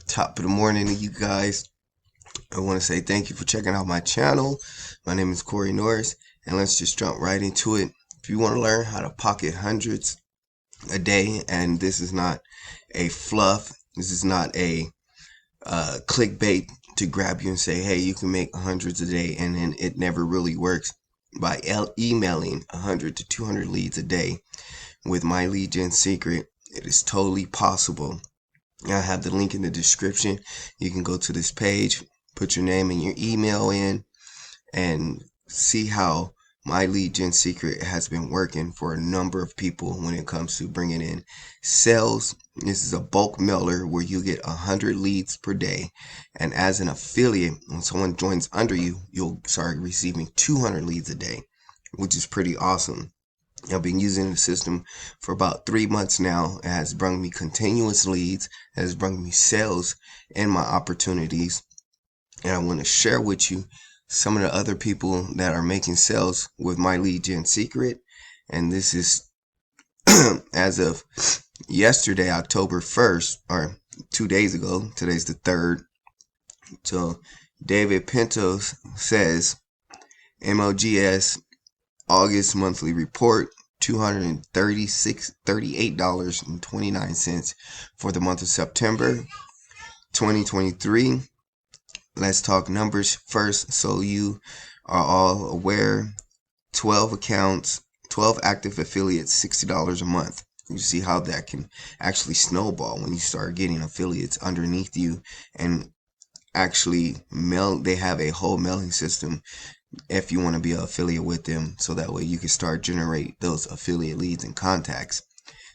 Top of the morning to you guys. I want to say thank you for checking out my channel. My name is Corey Norris, and let's just jump right into it. If you want to learn how to pocket hundreds a day, and this is not a fluff, this is not a clickbait to grab you and say, hey, you can make hundreds a day, and then it never really works. By emailing 100 to 200 leads a day with my lead gen secret, it is totally possible. I have the link in the description. You can go to this page, put your name and your email in, and see how my lead gen secret has been working for a number of people when it comes to bringing in sales. This is a bulk mailer where you get 100 leads per day. And as an affiliate, when someone joins under you, you'll start receiving 200 leads a day, which is pretty awesome. I've been using the system for about 3 months now. It has brought me continuous leads. It has brought me sales and my opportunities. And I want to share with you some of the other people that are making sales with my lead gen secret. And this is as of yesterday, October 1st, or 2 days ago. Today's the 3rd. So David Pinto says M LGS August monthly report, $238.29 for the month of September 2023. Let's talk numbers first so you are all aware. 12 accounts, 12 active affiliates, $60 a month. You see how that can actually snowball when you start getting affiliates underneath you and actually they have a whole mailing system if you want to be an affiliate with them, so that way you can start generate those affiliate leads and contacts.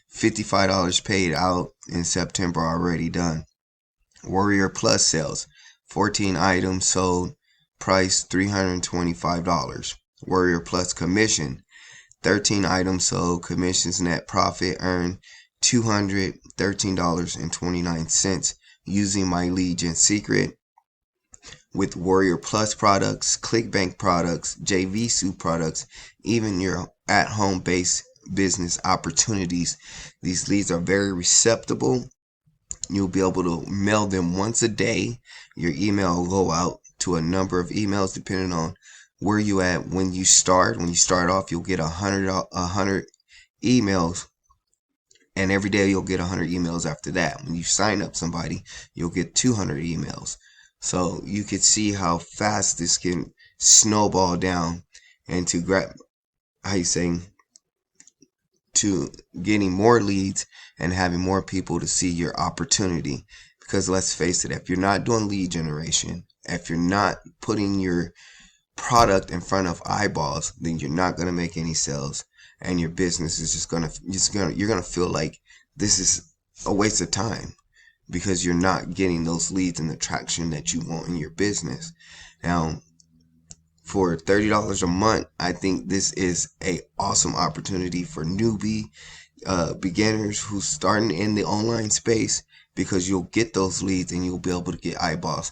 $55 paid out in September already done. Warrior Plus sales, 14 items sold, price $325. Warrior Plus commission, 13 items sold, commissions net profit earned $213.29 using my lead gen secret. With Warrior Plus products, ClickBank products, JVSU products, even your at-home based business opportunities, these leads are very receptible. You'll be able to mail them once a day. Your email will go out to a number of emails depending on where you at when you start. When you start off, you'll get 100 emails, and every day you'll get 100 emails after that. When you sign up somebody, you'll get 200 emails. So you could see how fast this can snowball down and to to getting more leads and having more people to see your opportunity. Because let's face it, if you're not doing lead generation, if you're not putting your product in front of eyeballs, then you're not going to make any sales, and your business is you're going to feel like this is a waste of time, because you're not getting those leads and the traction that you want in your business. Now, for $30 a month, I think this is a awesome opportunity for newbie beginners who's starting in the online space, because you'll get those leads and you'll be able to get eyeballs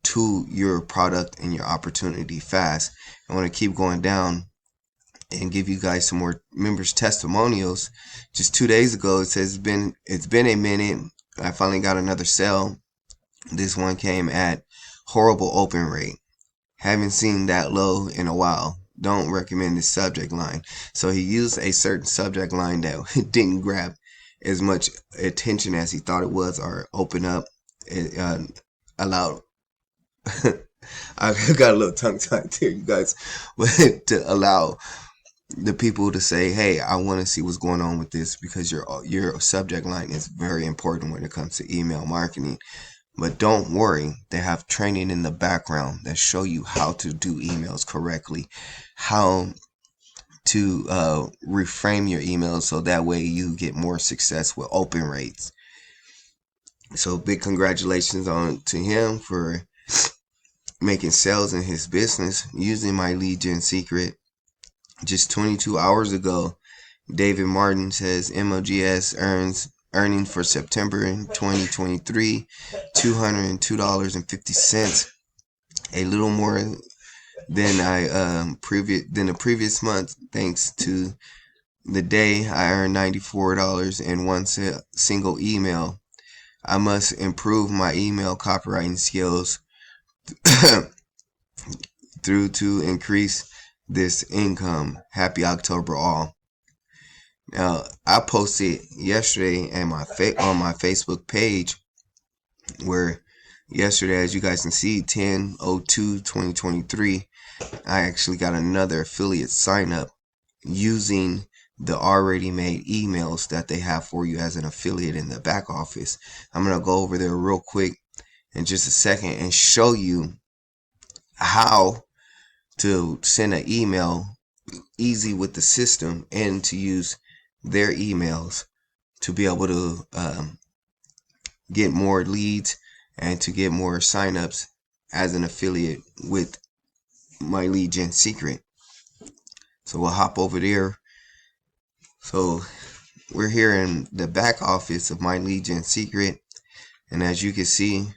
to your product and your opportunity fast. I want to keep going down and give you guys some more members testimonials. Just 2 days ago, it says it's been a minute. I finally got another sale. This one came at horrible open rate. Haven't seen that low in a while. Don't recommend this subject line. So he used a certain subject line that didn't grab as much attention as he thought it was, or open up. It allowed I got a little tongue tied here, you guys, but to allow the people to say, hey, I want to see what's going on with this, because your subject line is very important when it comes to email marketing. But don't worry, they have training in the background that show you how to do emails correctly, how to reframe your emails so that way you get more success with open rates. So big congratulations to him for making sales in his business using my lead gen secret. Just 22 hours ago, David Martin says M LGS earning for September 2023, $202.50, a little more than the previous month. Thanks to the day I earned $94 in one single email. I must improve my email copywriting skills through to increase this income. Happy October all. Now, I posted yesterday on my Facebook page, where yesterday, as you guys can see, 10/02/2023, I actually got another affiliate sign up using the already made emails that they have for you as an affiliate in the back office. I'm going to go over there real quick in just a second and show you how to send an email easy with the system and to use their emails to be able to get more leads and to get more signups as an affiliate with My Lead Gen Secret. So we'll hop over there. So we're here in the back office of My Lead Gen Secret, and as you can see,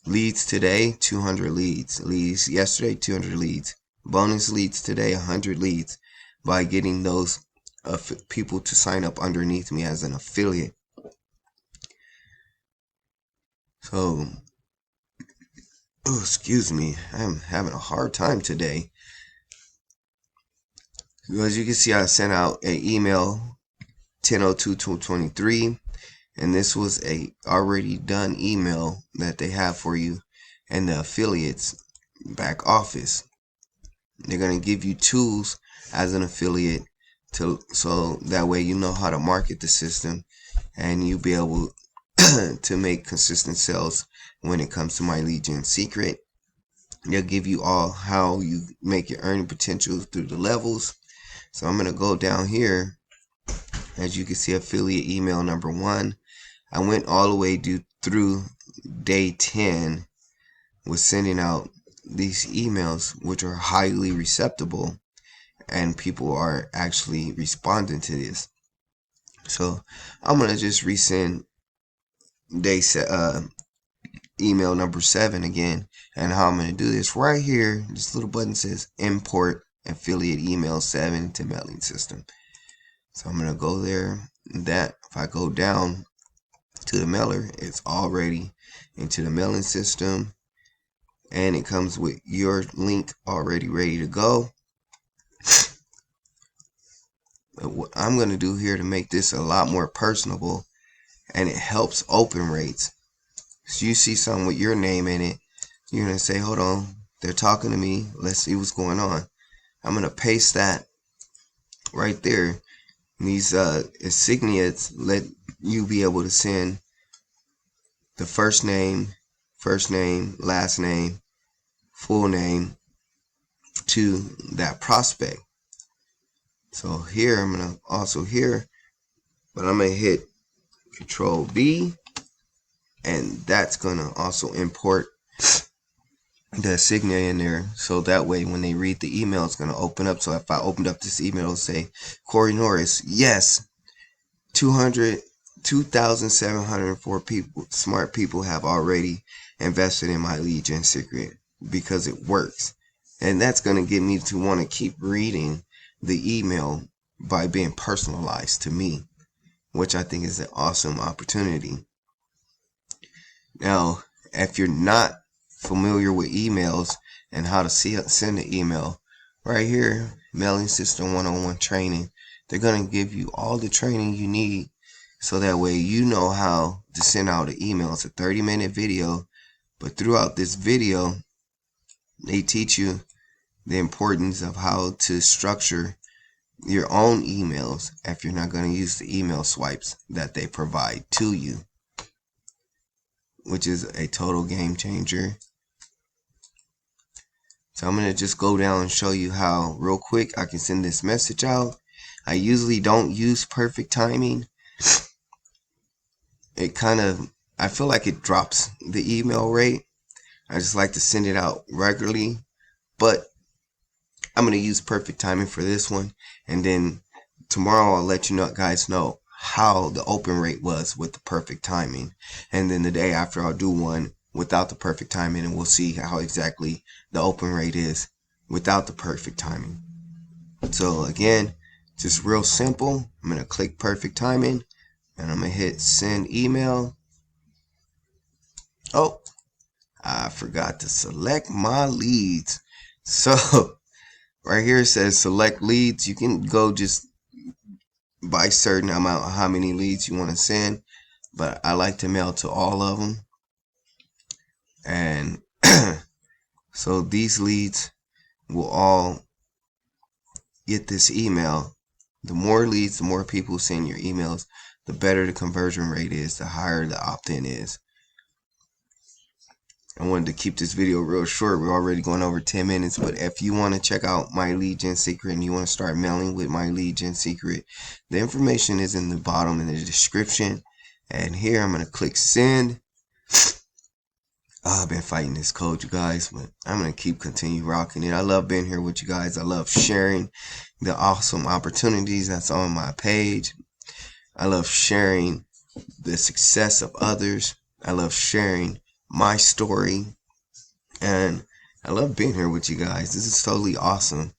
leads today 200 leads, leads yesterday 200 leads, bonus leads today 100 leads by getting those people to sign up underneath me as an affiliate. So, oh, excuse me, I'm having a hard time today. As you can see, I sent out an email 10/02/2023, and this was a already done email that they have for you in the affiliates back office. They're going to give you tools as an affiliate so that way you know how to market the system and you'll be able to make consistent sales when it comes to My Lead Gen Secret. They'll give you all how you make your earning potential through the levels. So I'm going to go down here. As you can see, affiliate email number 1. I went all the way through day 10 with sending out these emails, which are highly receptible, and people are actually responding to this. So I'm going to just resend email number 7 again. And how I'm going to do this right here, this little button says import affiliate email 7 to mailing system. So I'm going to go there. That if I go down to the mailer, it's already into the mailing system, and it comes with your link already ready to go. But what I'm going to do here to make this a lot more personable, and it helps open rates. So you see something with your name in it, you're going to say, hold on, they're talking to me, let's see what's going on. I'm going to paste that right there. These insignias let you be able to send the first name, last name, full name to that prospect. So here I'm going to also but I'm going to hit Control B, and that's going to also import the insignia in there, so that way when they read the email, it's going to open up. So if I opened up this email, it'll say, Corey Norris, yes, 2,704 people, smart people have already invested in My Lead Gen Secret because it works. And that's going to get me to want to keep reading the email by being personalized to me, which I think is an awesome opportunity. Now, if you're not familiar with emails and how to send an email, right here, Mailing System 101 training, they're going to give you all the training you need so that way you know how to send out an email. It's a 30-minute video, but throughout this video, they teach you the importance of how to structure your own emails if you're not going to use the email swipes that they provide to you, which is a total game changer. So I'm going to just go down and show you how real quick I can send this message out. I usually don't use perfect timing. I feel like it drops the email rate. I just like to send it out regularly, but I'm going to use perfect timing for this one, and then tomorrow I'll let you guys know how the open rate was with the perfect timing, and then the day after I'll do one without the perfect timing, and we'll see how exactly the open rate is without the perfect timing. So again, just real simple. I'm going to click perfect timing, and I'm going to hit send email. Oh, I forgot to select my leads. So right here it says select leads. You can go just by certain amount of how many leads you want to send, but I like to mail to all of them. And so these leads will all get this email. The more leads, the more people send your emails, the better the conversion rate is, the higher the opt-in is. I wanted to keep this video real short. We're already going over 10 minutes, but if you want to check out my lead gen secret and you want to start mailing with my lead gen secret, the information is in the bottom in the description. And here I'm going to click send. Oh, I've been fighting this code, you guys, but I'm going to continue rocking it. I love being here with you guys. I love sharing the awesome opportunities that's on my page. I love sharing the success of others. I love sharing my story. And I love being here with you guys. This is totally awesome.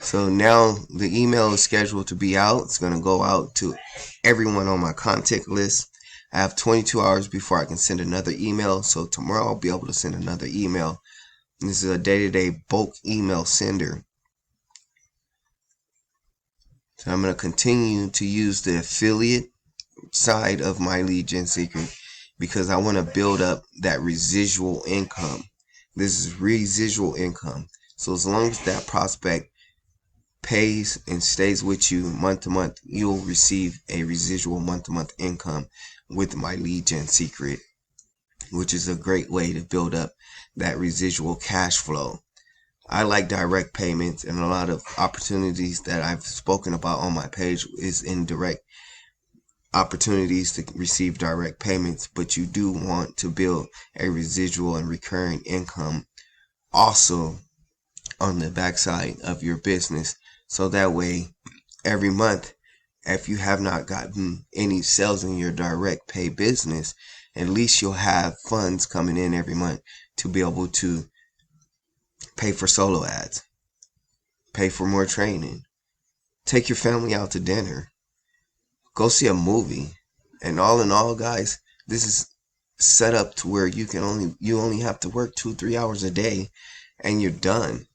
So now the email is scheduled to be out. It's going to go out to everyone on my contact list. I have 22 hours before I can send another email. So tomorrow I'll be able to send another email. This is a day-to-day bulk email sender. So I'm going to continue to use the affiliate side of my lead gen secret because I want to build up that residual income. This is residual income. So as long as that prospect pays and stays with you month to month, you'll receive a residual month to month income with my lead gen secret, which is a great way to build up that residual cash flow. I like direct payments, and a lot of opportunities that I've spoken about on my page is indirect opportunities to receive direct payments, but you do want to build a residual and recurring income also on the backside of your business. So that way, every month, if you have not gotten any sales in your direct pay business, at least you'll have funds coming in every month to be able to pay for solo ads, pay for more training, take your family out to dinner, go see a movie. And all in all, guys, this is set up to where you only have to work 2-3 hours a day and you're done.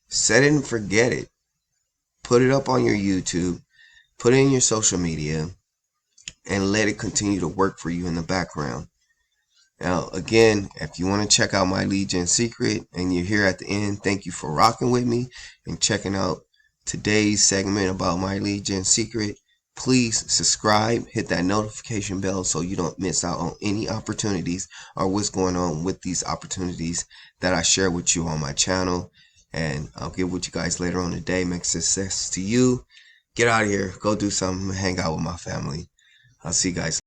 Set it and forget it. Put it up on your YouTube, put it in your social media, and let it continue to work for you in the background. Now, again, if you want to check out my lead gen secret and you're here at the end, thank you for rocking with me and checking out today's segment about my lead gen secret. Please subscribe, hit that notification bell so you don't miss out on any opportunities or what's going on with these opportunities that I share with you on my channel. And I'll get with you guys later on today. Make success to you. Get out of here. Go do something. Hang out with my family. I'll see you guys later.